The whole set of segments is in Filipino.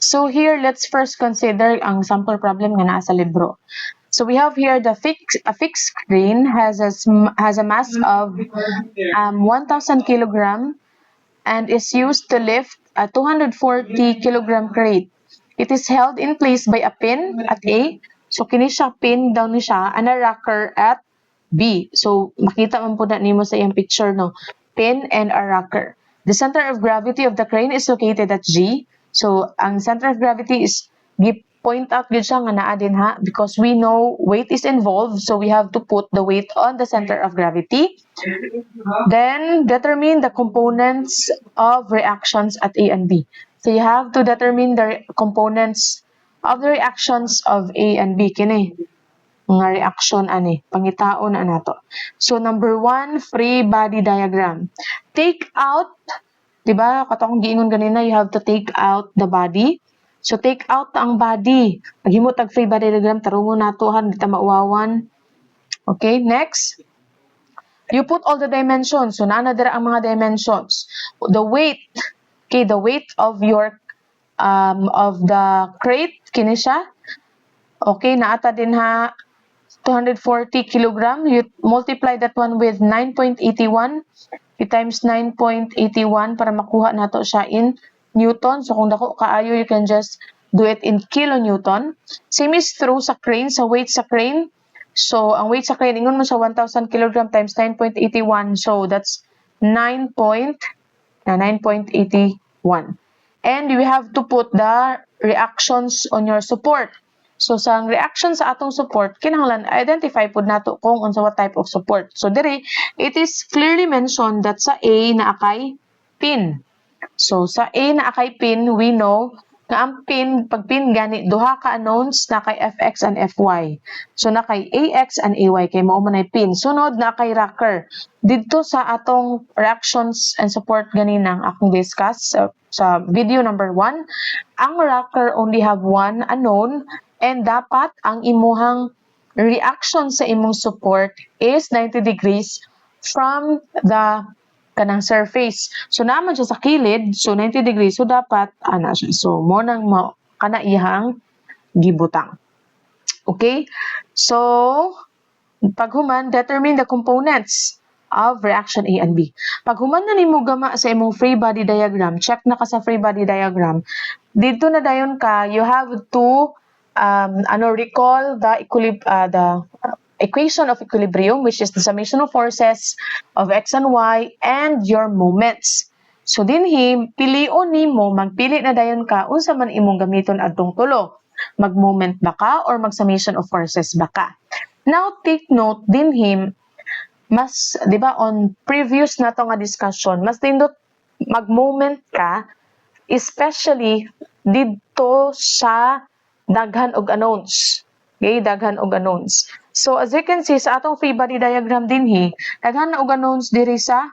So here, let's first consider ang sample problem nga naa sa libro. So we have here a fixed screen has a mass of 1,000 kilogram and is used to lift a 240 kilogram crate. It is held in place by a pin at A. So kini siya pin down ni siya and a rocker at B. So makita man po na nimo sa iyang picture no, pin and a rocker. The center of gravity of the crane is located at G. So ang center of gravity is point out good siya nga naa din ha, because we know weight is involved, so we have to put the weight on the center of gravity. Then determine the components of reactions at A and B. So you have to determine the components of the reactions of A and B kini mga reaction ani pangitaon na nato. So number 1, free body diagram. Take out, diba katong giingon ganina, you have to take out the body. So take out ang body. Paghimo tag free body diagram tarungon nato han dita mauwawan. Okay, next. You put all the dimensions. So naa na dira ang mga dimensions. The weight, okay, the weight of your of the crate kini siya. Okay, naata din ha 240 kilogram. You multiply that one with 9.81. You times 9.81 para makuha nato siya in Newton. So kung dako kaayo, you can just do it in kilonewton. Same is true sa crane, sa weight sa crane. So ang weight sa crane, ingon mo sa 1,000 kilogram times 9.81. So that's 9.81. And you have to put the reactions on your support. So sa reaction sa atong support, kinahanglan identify pud nato kung unsa what type of support. So diri, it is clearly mentioned that sa A na akay pin. So sa A na akay pin, we know na ang pin, pag pin gani, duha ka unknowns na kay Fx and Fy. So na kay Ax and Ay, kay mao man ay pin. Sunod na kay rocker. Dito sa atong reactions and support ganinang akong discuss sa video number 1, ang rocker only have one unknown and dapat ang imuhang reaction sa imong support is 90 degrees from the kanang surface. So naman siya sa kilid, so 90 degrees, so dapat ana siya. So mo nang kana iyang gibutang. Okay? So paghuman, determine the components of reaction A and B. Paghuman na nimo gama sa imong free body diagram, check na ka sa free body diagram. Dito na dayon ka, you have to recall the equation of equilibrium, which is the summation of forces of x and y and your moments. So dinhi pilion nimo, magpili na dayon ka unsa man imong gamiton adtong tulo. Mag-moment ba ka or mag-summation of forces ba ka? Now take note dinhi, mas 'di ba on previous nato nga discussion, mas tindot mag-moment ka especially didto sa daghan og unknowns. Okay, daghan og unknowns. So as you can see sa atong free body diagram dinhi, daghan na og unknowns diri sa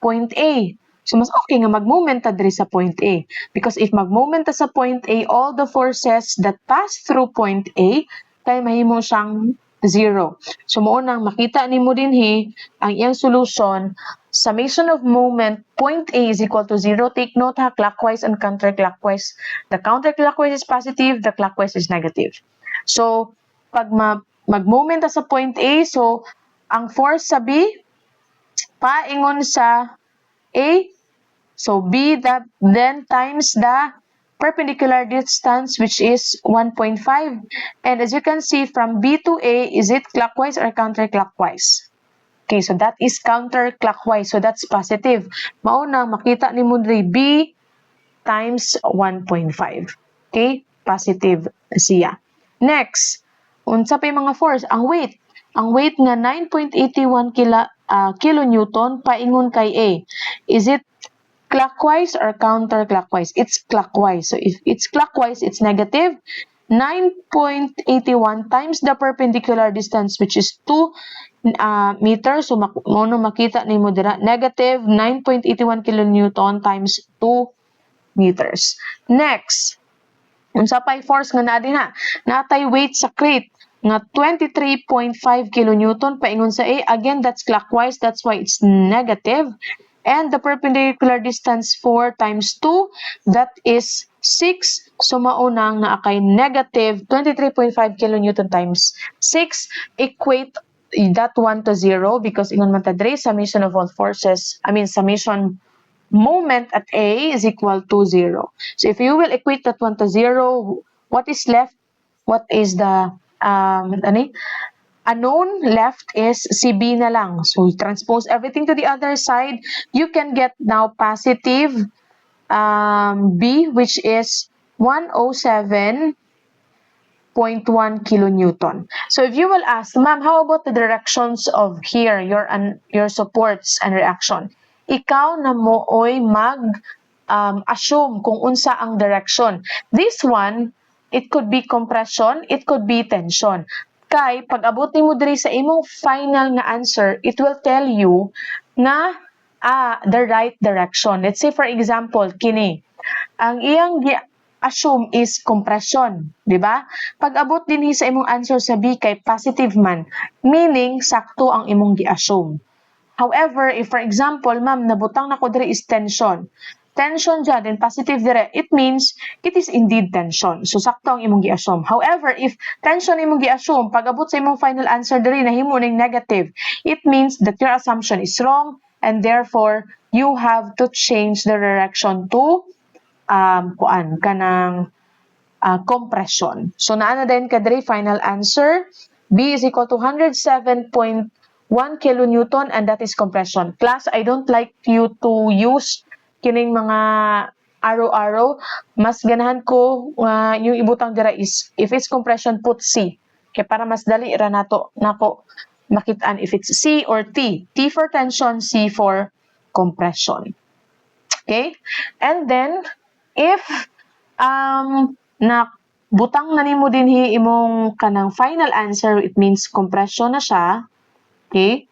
point A. So mas okay nga mag-moment ta diri sa point A, because if mag-moment ta sa point A, all the forces that pass through point A kay mahimo siyang 0. So mao nang makita nimo dinhi ang iyang solution. Summation of moment, point A is equal to 0. Take note ha, clockwise and counterclockwise. The counterclockwise is positive, the clockwise is negative. So pag mag-moment sa point A, so ang force sa B paingon sa A, so B then times the perpendicular distance, which is 1.5. And as you can see from B to A, is it clockwise or counterclockwise? Okay, so that is counterclockwise, so that's positive. Mauna makita nimo diri B times 1.5. Okay, positive siya. Next, unsa pa mga force? Ang weight nga 9.81 kilonewton paingon kay A. Is it clockwise or counterclockwise? It's clockwise. So if it's clockwise, it's negative. 9.81 times the perpendicular distance, which is 2 meters. So mono makita nimo dira negative 9.81 kilonewton times 2 meters. Next, unsa pay force nga naa dinha? Natay weight sa crate nga 23.5 kilonewton paingon sa A. Again, that's clockwise, that's why it's negative. And the perpendicular distance 4 times 2, that is 6, so maunang na kay negative 23.5 kilonewton times 6, equate that one to 0 because ingon man ta dre summation of all forces, summation moment at A is equal to 0. So if you will equate that one to 0, what is left? What is the unknown left is CB na lang. So you transpose everything to the other side, you can get now positive B, which is 107.1 kilonewton. So if you will ask, ma'am, how about the directions of here, your supports and reaction? Ikaw na mo oy assume kung unsa ang direction. This one, it could be compression, it could be tension. Kay pag abot nimo diri sa imong final nga answer, it will tell you nga the right direction. Let's say for example, kini. Ang iyang assume is compression, di ba? Pag abot dinhi sa imong answer sa B kay positive man, meaning sakto ang imong gi-assume. However, if for example, ma'am, nabutang na ko diri is tension. Tension dyan, then positive dire, it means it is indeed tension. So, sakto ang imong gi-assume. However, if tension imong gi-assume, pag abot sa imong final answer diri, nahimo ning negative, it means that your assumption is wrong, and therefore, you have to change the direction to compression. So, naana din ka diri, final answer, B is equal to 107.1 kilonewton, and that is compression. Class, I don't like you to use kining mga arrow-arrow. Mas ganahan ko yung ibutang dira is if it's compression, put C. Kaya para mas dali ra nako makitaan if it's C or T. T for tension, C for compression. Okay? And then if na butang na nimo dinhi imong kanang final answer, it means compression na siya. Okay?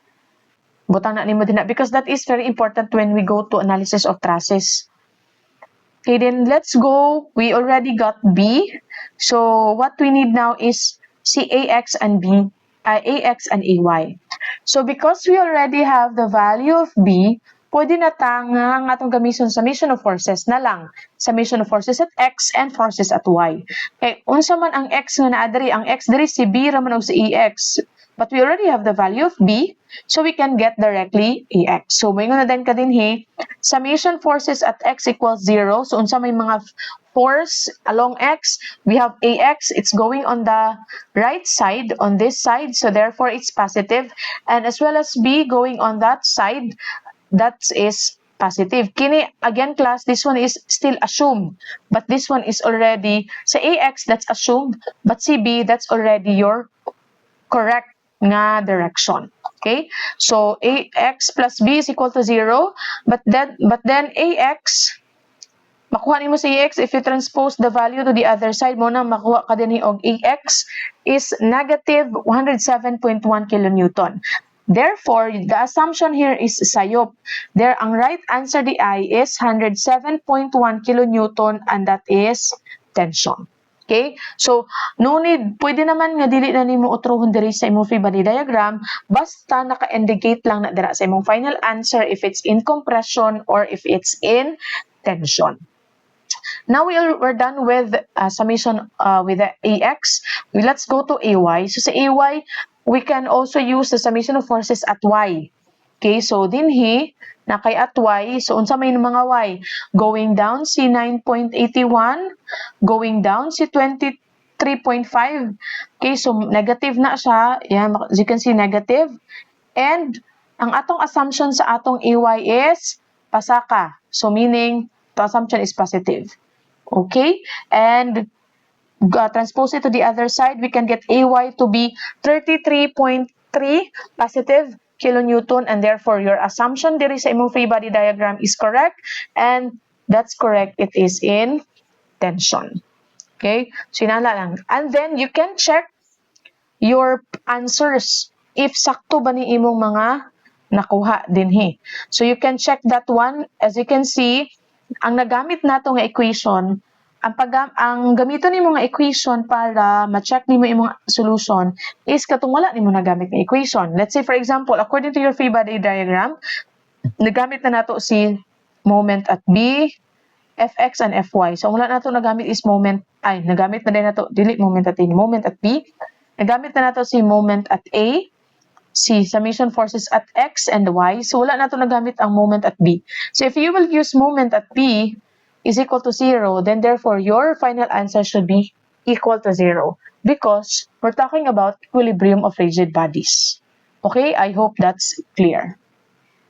Butang na nimo din na because that is very important when we go to analysis of trusses. Okay, then let's go. We already got B. So what we need now is AX and AY. So because we already have the value of B, pwede na ta nga atong gamiton summation of forces na lang. Summation of forces at X and forces at Y. Okay, unsa man ang X nga naa diri, ang X diri si B ra man og si AX. But we already have the value of B, so we can get directly AX. So, may nga na din ka din summation forces at X equals 0. So, unsa may mga force along X, we have AX, it's going on the right side, on this side, so therefore it's positive. And as well as B going on that side, that is positive. Kini, again class, this one is still assumed, but this one is already, sa AX, that's assumed, but CB, that's already your correct nga direction. Okay? So, AX plus B is equal to 0. But then AX, makuha nimo sa AX, if you transpose the value to the other side mo na, makuha ka din og AX is negative 107.1 kilonewton. Therefore, the assumption here is sayop. There, ang right answer di ay is 107.1 kilonewton, and that is tension. Okay? So, no need, pwede naman nga dili na nimo utrohon diri sa imong free body diagram, basta naka-indicate lang na dira sa imong final answer if it's in compression or if it's in tension. Now we're done with summation with the AX. Let's go to AY. So sa AY, we can also use the summation of forces at Y. Okay, so dinhi na kay at Y, so unsa may mga Y? Going down si 9.81, going down si 23.5. Okay, so negative na siya. Yan, as you can see, negative. And ang atong assumption sa atong AY is pasaka. So meaning, the assumption is positive. Okay, and transpose it to the other side, we can get AY to be 33.3 positive kilonewton, and therefore your assumption diri sa imong free body diagram is correct, and that's correct, it is in tension. Okay, so inala lang. And then you can check your answers if sakto ba ni imong mga nakuha dinhi. So you can check that one. As you can see, ang nagamit nato nga equation, ang gamiton nimo nga equation para ma-check nimo imong solution is katong wala nimo nagamit nga equation. Let's say for example, according to your free body diagram, nagamit na nato si moment at B, Fx and Fy. So, wala na ito nagamit is moment, nagamit na din na ito, dili moment at A, moment at B. Nagamit na nato si moment at A, si summation forces at X and Y. So, wala na ito nagamit ang moment at B. So, if you will use moment at B is equal to 0, then therefore, your final answer should be equal to 0 because we're talking about equilibrium of rigid bodies. Okay, I hope that's clear.